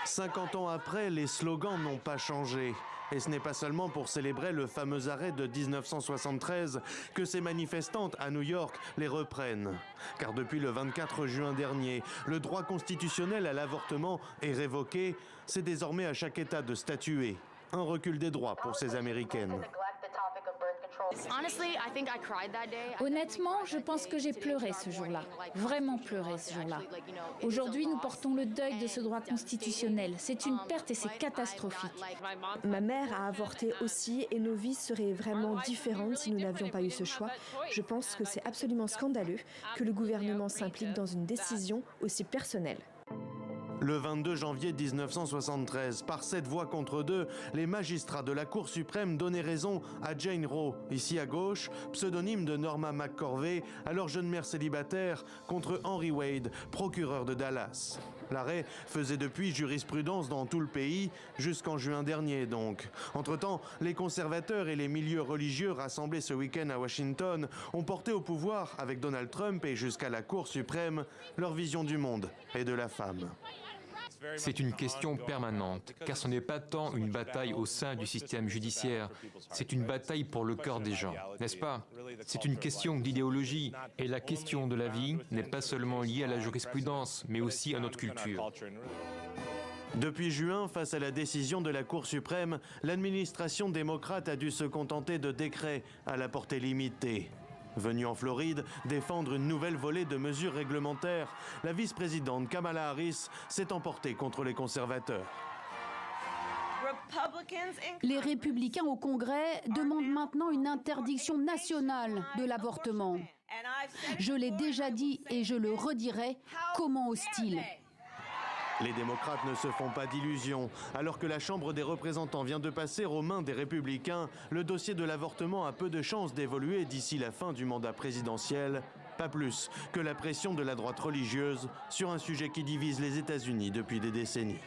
50 ans après, les slogans n'ont pas changé. Et ce n'est pas seulement pour célébrer le fameux arrêt de 1973 que ces manifestantes à New York les reprennent. Car depuis le 24 juin dernier, le droit constitutionnel à l'avortement est révoqué. C'est désormais à chaque État de statuer. Un recul des droits pour ces Américaines. Honnêtement, je pense que j'ai pleuré ce jour-là. Vraiment pleuré ce jour-là. Aujourd'hui, nous portons le deuil de ce droit constitutionnel. C'est une perte et c'est catastrophique. Ma mère a avorté aussi et nos vies seraient vraiment différentes si nous n'avions pas eu ce choix. Je pense que c'est absolument scandaleux que le gouvernement s'implique dans une décision aussi personnelle. Le 22 janvier 1973, par 7 voix contre 2, les magistrats de la Cour suprême donnaient raison à Jane Roe, ici à gauche, pseudonyme de Norma McCorvey, alors jeune mère célibataire, contre Henry Wade, procureur de Dallas. L'arrêt faisait depuis jurisprudence dans tout le pays, jusqu'en juin dernier donc. Entre-temps, les conservateurs et les milieux religieux rassemblés ce week-end à Washington ont porté au pouvoir, avec Donald Trump et jusqu'à la Cour suprême, leur vision du monde et de la femme. C'est une question permanente, car ce n'est pas tant une bataille au sein du système judiciaire, c'est une bataille pour le cœur des gens, n'est-ce pas? C'est une question d'idéologie, et la question de la vie n'est pas seulement liée à la jurisprudence, mais aussi à notre culture. Depuis juin, face à la décision de la Cour suprême, l'administration démocrate a dû se contenter de décrets à la portée limitée. Venue en Floride défendre une nouvelle volée de mesures réglementaires, la vice-présidente Kamala Harris s'est emportée contre les conservateurs. Les républicains au Congrès demandent maintenant une interdiction nationale de l'avortement. Je l'ai déjà dit et je le redirai, comment osent-ils ? Les démocrates ne se font pas d'illusions. Alors que la Chambre des représentants vient de passer aux mains des républicains, le dossier de l'avortement a peu de chances d'évoluer d'ici la fin du mandat présidentiel. Pas plus que la pression de la droite religieuse sur un sujet qui divise les États-Unis depuis des décennies.